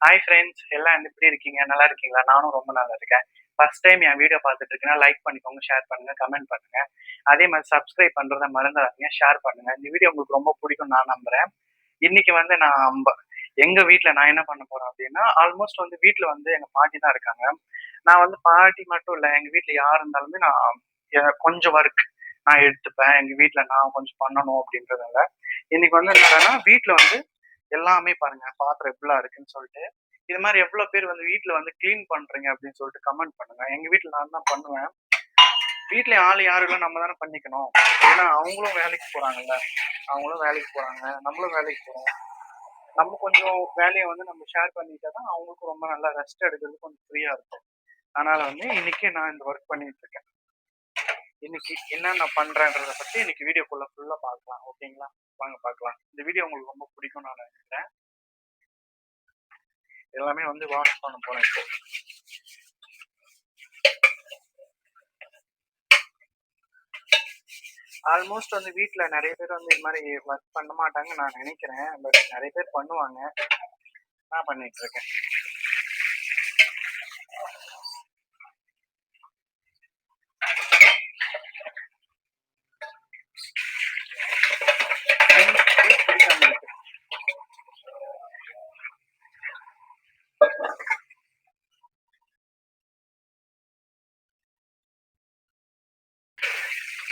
Hi friends, எல்லாம் எப்படி இருக்கீங்க? நல்லா இருக்கீங்களா? நானும் ரொம்ப நல்லா இருக்கேன். ஃபர்ஸ்ட் டைம் என் வீடியோ பார்த்துட்டு இருக்கீங்கன்னா, லைக் பண்ணிக்கோங்க, ஷேர் பண்ணுங்க, கமெண்ட் பண்ணுங்க. அதே மாதிரி சப்ஸ்கிரைப் பண்றத மறந்துடாதீங்க, ஷேர் பண்ணுங்க. இந்த வீடியோ உங்களுக்கு ரொம்ப பிடிக்கும் நான் நம்புறேன். இன்னைக்கு வந்து எங்க வீட்ல நான் என்ன பண்ண போறேன் அப்படின்னா, ஆல்மோஸ்ட் வந்து வீட்ல வந்து எங்க பாட்டி தான் இருக்காங்க. நான் வந்து பாட்டி மட்டும் இல்ல, எங்க வீட்ல யார் இருந்தாலுமே நான் கொஞ்சம் ஒர்க் நான் எடுத்துப்பேன். எங்க வீட்ல நான் கொஞ்சம் பண்ணணும் அப்படின்றதால, இன்னைக்கு வந்து என்னன்னா வீட்ல வந்து எல்லாமே பாருங்க பாத்திரம் எப்படிலாம் இருக்குன்னு சொல்லிட்டு இது மாதிரி எவ்வளவு பேர் வந்து வீட்ல வந்து கிளீன் பண்றீங்க அப்படின்னு சொல்லிட்டு கமெண்ட் பண்ணுங்க. எங்க வீட்ல நான் தான் பண்ணுவேன். வீட்ல ஆள் யாரும் இல்லை, நம்ம தானே பண்ணிக்கணும். ஏன்னா அவங்களும் வேலைக்கு போறாங்கல்ல, அவங்களும் வேலைக்கு போறாங்க, நம்மளும் வேலைக்கு போறோம். நம்ம கொஞ்சம் வேலையை வந்து நம்ம ஷேர் பண்ணிட்டா தான் அவங்களுக்கும் ரொம்ப நல்லா ரெஸ்ட் எடுக்கிறது கொஞ்சம் ஃப்ரீயா இருக்கும். அதனால வந்து இன்னைக்கு நான் இந்த ஒர்க் பண்ணிட்டு இருக்கேன். இன்னைக்கு என்ன நான் பண்றேன்றத பத்தி இன்னைக்கு வீடியோக்குள்ள ஃபுல்லா பார்க்கலாம். ஓகேங்களா? வாங்க பார்க்கலாம். இந்த வீடியோ உங்களுக்கு ரொம்ப பிடிக்கும் நான் நினைக்கிறேன். எல்லாமே வந்து வாஷ் பண்ண போறேன் இப்போ. ஆல்மோஸ்ட் வந்து வீட்ல நிறைய பேர் வந்து இது மாதிரி ஒர்க் பண்ண மாட்டாங்க நான் நினைக்கிறேன். பட் நிறைய பேர் பண்ணுவாங்க. நான் பண்ணிட்டு இருக்கேன்.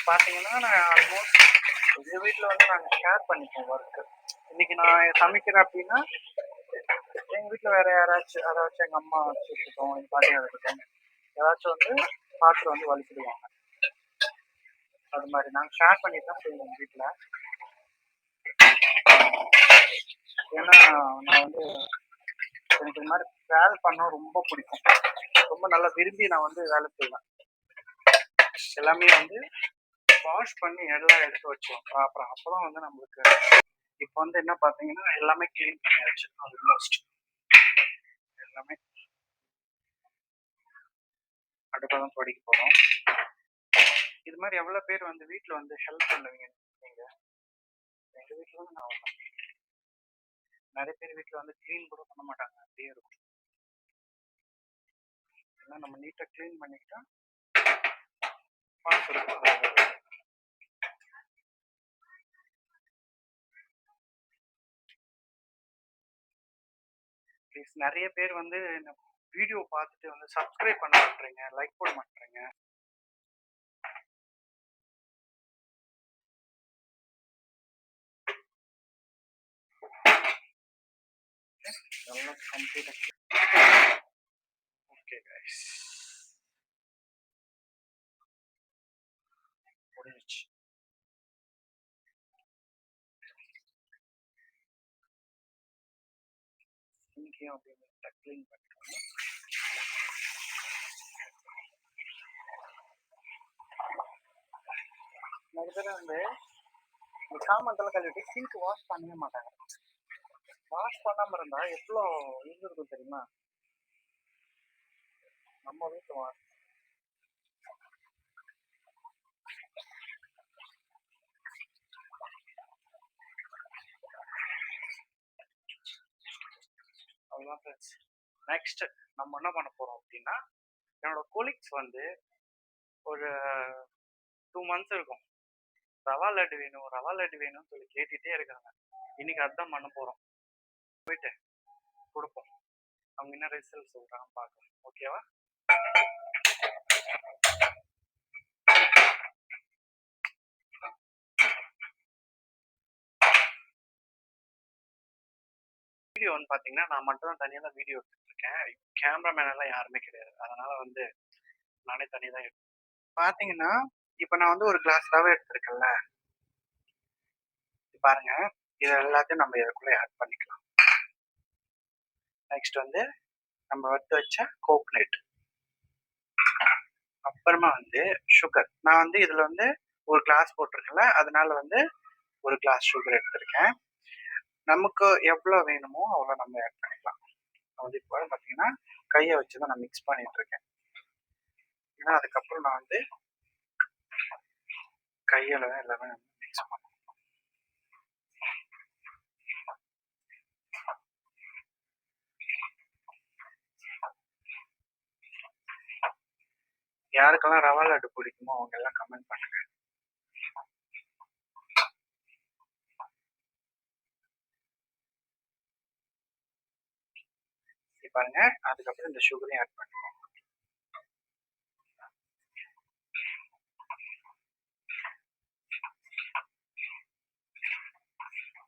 பாத்தீங்கன்னா நான் ஆல்மோஸ்ட் எங்க வீட்டுல வந்து நாங்க ஷேர் பண்ணிப்போம் ஒர்க். இன்னைக்கு நான் சமைக்கிறேன் அப்படின்னா எங்க வீட்டுல வேற யாராச்சும் அதாச்சும் எங்க அம்மா இருக்கட்டும், எங்க பாட்டியா இருக்கட்டும், ஏதாச்சும் வந்து பாத்திரம் வந்து வலிக்கிடுவாங்க. அது மாதிரி நாங்க ஷேர் பண்ணிட்டு தான் செய்வோம் எங்க வீட்டுல. ஏன்னா நான் வந்து எனக்கு இந்த மாதிரி வேலை பண்ண ரொம்ப பிடிக்கும். ரொம்ப நல்லா விரும்பி நான் வந்து வேலை செய்வேன். எல்லாமே வந்து வாஷ் பண்ணி எல்லாம் எடுத்து வச்சோம். அப்புறம் அப்பதான் வந்து நம்மளுக்கு இப்போ வந்து என்ன பாத்தீங்கன்னா எல்லாமே கிளீன் பண்ணியாச்சு. ஆல்மோஸ்ட் எல்லாமே அடுப்பதான் துடைக்க போறோம். இது மாதிரி எவ்வளவு பேர் வந்து வீட்டுல வந்து ஹெல்ப் பண்ணுவீங்க நீங்க? எங்க வீட்டுல வந்து நான் நிறைய பேர் வீட்டுல வந்து கிளீன் கூட பண்ண மாட்டாங்க, அப்படியே இருக்கும். ஏன்னா நம்ம நீட்டா கிளீன் பண்ணிக்கிட்டா ப்ளீஸ் நிறைய பேர் வந்து வீடியோ பார்த்துட்டு வந்து சப்ஸ்கிரைப் பண்ண மாட்டேறீங்க, லைக் போட மாட்டேறீங்க. எல்லாம் கம்ப்ளீட்டா ஓகே கைஸ், முடிஞ்சிச்சு. இங்கேயும் அப்படியே கிளீன் பண்ணிக்கோங்க. நிறைய பேர் வந்து இந்த சாமான்லாம் கழுவிட்டு சிங்க் வாஷ் பண்ணவே மாட்டாங்க. வாஷ் பண்ணாம இருந்தா எவ்வளோ இது இருக்கும் தெரியுமா? நம்ம வீட்டு வாஷ் அவ்வளோதான் ஃப்ரெண்ட்ஸ். நெக்ஸ்ட் நம்ம என்ன பண்ண போறோம் அப்படின்னா, என்னோட கொலீக்ஸ் வந்து ஒரு 2 months இருக்கும், ரவா லட்டு வேணும் ரவா லட்டு வேணும்னு சொல்லி கேட்டுட்டே இருக்காங்க. இன்னைக்கு அதுதான் பண்ண போறோம். போயிட்டு கொடுப்போம். அவங்க என்ன ரிசல்ட் சொல்றாங்க பார்க்கலாம். ஓகேவா? வீடியோ வந்து பாத்தீங்கன்னா நான் மட்டும் தான் தனியா தான் வீடியோ எடுத்துட்டு இருக்கேன். கேமராமேன் எல்லாம் யாருமே கிடையாது. அதனால வந்து நானே தனியா தான் எடுத்தேன். பாத்தீங்கன்னா இப்ப நான் வந்து ஒரு கிளாஸ் ரவை எடுத்திருக்கேன்ல, பாருங்க. இது எல்லாத்தையும் நம்ம இதுக்குள்ள ஆட் பண்ணிக்கலாம். நெக்ஸ்ட் வந்து நம்ம எடுத்து வச்ச கோகனட், அப்புறமா வந்து சுகர். நான் வந்து இதுல வந்து ஒரு கிளாஸ் போட்டிருக்கேன்ல, அதனால வந்து ஒரு கிளாஸ் சுகர் எடுத்திருக்கேன். நமக்கு எவ்வளவு வேணுமோ அவ்வளவு நம்ம ஆட் பண்ணிக்கலாம். வந்து இப்போ பாத்தீங்கன்னா கையை வச்சுதான் நான் மிக்ஸ் பண்ணிட்டு இருக்கேன். ஏன்னா அதுக்கப்புறம் நான் வந்து கையில தான் எல்லாமே மிக்ஸ் பண்ணுவேன். யாருக்கெல்லாம் ரவா லட்டு பிடிக்குமோ அவங்க எல்லாம் கமெண்ட் பண்ணுங்க. பாருங்க, அதுக்கப்புறம் இந்த சுகரையும் ஆட் பண்ணுவோம்.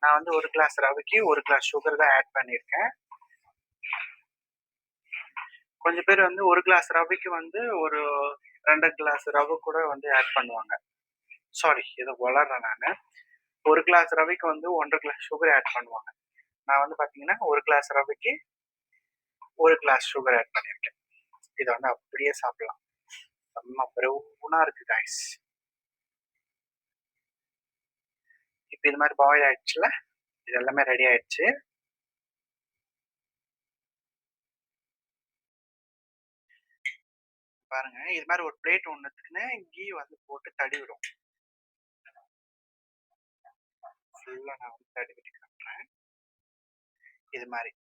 நான் வந்து 1 கிளாஸ் ரவைக்கு 1 கிளாஸ் சுகர் தான் ஆட் பண்ணியிருக்கேன். கொஞ்சம் பேர் வந்து 1 கிளாஸ் ரவைக்கு வந்து ஒரு 2 கிளாஸ் ரவை கூட வந்து ஆட் பண்ணுவாங்க. சாரி, ஏதோ வளர்றேன் நானு. 1 கிளாஸ் ரவைக்கு வந்து 1.5 கிளாஸ் சுகர் ஆட் பண்ணுவாங்க. நான் வந்து பாத்தீங்கன்னா 1 கிளாஸ் ரவைக்கு 1 கிளாஸ் சுகர் ஆட் பண்ணியிருக்கேன். இதை வந்து அப்படியே சாப்பிடலாம். செம்ம ப்ரௌனா இருக்கு கைஸ். இப்போ இது மாதிரி பாயில் ஆயிடுச்சுல, இது எல்லாமே ரெடி ஆயிடுச்சு. பாருங்க, இது மாதிரி ஒரு பிளேட் ஒன்றுத்துக்குன்னு கீ வந்து போட்டு தடவிடும். ஃபுல்லா நான் வந்து தடவிட்டு காட்டுறேன். இது மாதிரி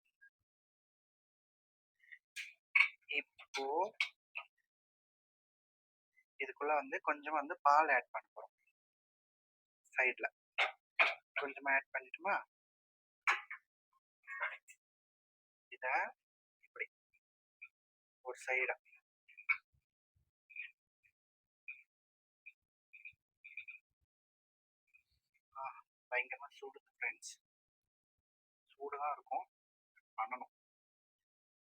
இப்போ இதுக்குள்ள வந்து கொஞ்சம் வந்து பால் ஆட் பண்ண போறோம். சைட்ல கொஞ்சமா ஆட் பண்ணிட்டுமா, இத இப்படி ஒரு சைடா பயங்கரமா சூடு ஃப்ரெண்ட்ஸ். சூடுதான் இருக்கும், பண்ணணும்.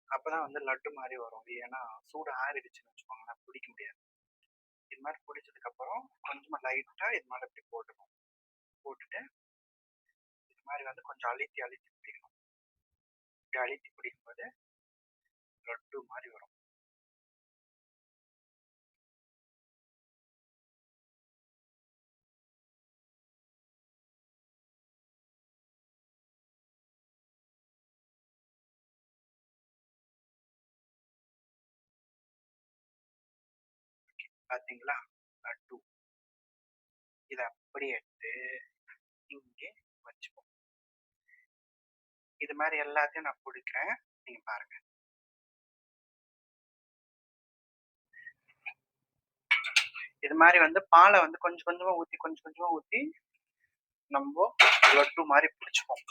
அப்பதான் வந்து லட்டு மாதிரி வரும். ஏன்னா சூடு ஆறிடுச்சுன்னு வச்சுக்கோங்களேன், பிடிக்க முடியாது. இது மாதிரி பிடிச்சதுக்கு அப்புறம் கொஞ்சமா லைட்டா இது மாதிரி இப்படி போட்டுக்கணும். போட்டுட்டு இது மாதிரி வந்து கொஞ்சம் அழுத்தி அழுத்தி பிடிக்கணும். இப்படி அழுத்தி பிடிக்கும்போது லட்டு மாதிரி வரும். பாத்தீங்களா லட்டு? இதை அப்படியே எடுத்து இங்கே வச்சுப்போம். இது மாதிரி எல்லாத்தையும் நான் பிடிக்கிறேன், நீங்க பாருங்க. இது மாதிரி வந்து பாலை வந்து கொஞ்சம் கொஞ்சமா ஊத்தி கொஞ்சம் கொஞ்சமா ஊத்தி நம்ம லட்டு மாதிரி பிடிச்சுப்போம்.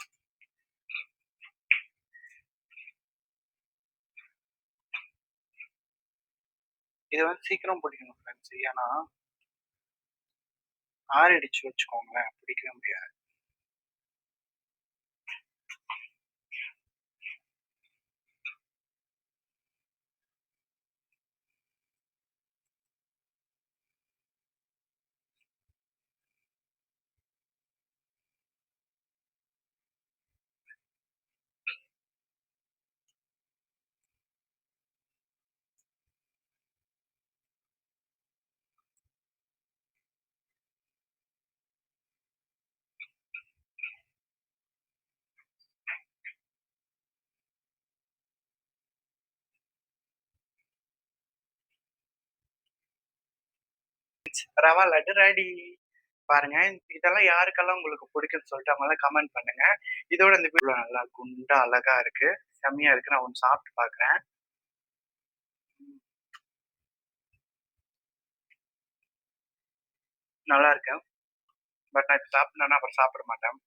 இது வந்து சீக்கிரம் பிடிக்கணும் ஃப்ரெண்ட்ஸ், ஏன்னா ஆறிடுச்சு வச்சுக்கோங்களேன், பிடிக்கவே முடியாது. ரவா லட்டு ரெடி. பாருங்க, இதெல்லாம் யாருக்கெல்லாம் உங்களுக்கு பிடிக்கும்னு சொல்லிட்டு அவங்க எல்லாம் கமெண்ட் பண்ணுங்க. இதோட இந்த வீடியோ நல்லா குண்டா அழகா இருக்கு, செம்மையா இருக்கு. நான் ஒன்று சாப்பிட்டு பாக்குறேன். நல்லா இருக்கு. பட் நான் இப்போ சாப்பிட்டேன்னா அப்புறம் சாப்பிட மாட்டேன்.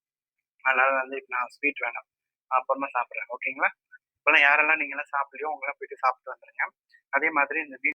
அதனால வந்து இப்போ நான் ஸ்வீட் வேணும், அப்புறமா சாப்பிட்றேன். ஓகேங்களா? இப்போலாம் யாரெல்லாம் நீங்களாம் சாப்பிடலையோ அவங்களாம் போயிட்டு சாப்பிட்டு வந்துருங்க. அதே மாதிரி இந்த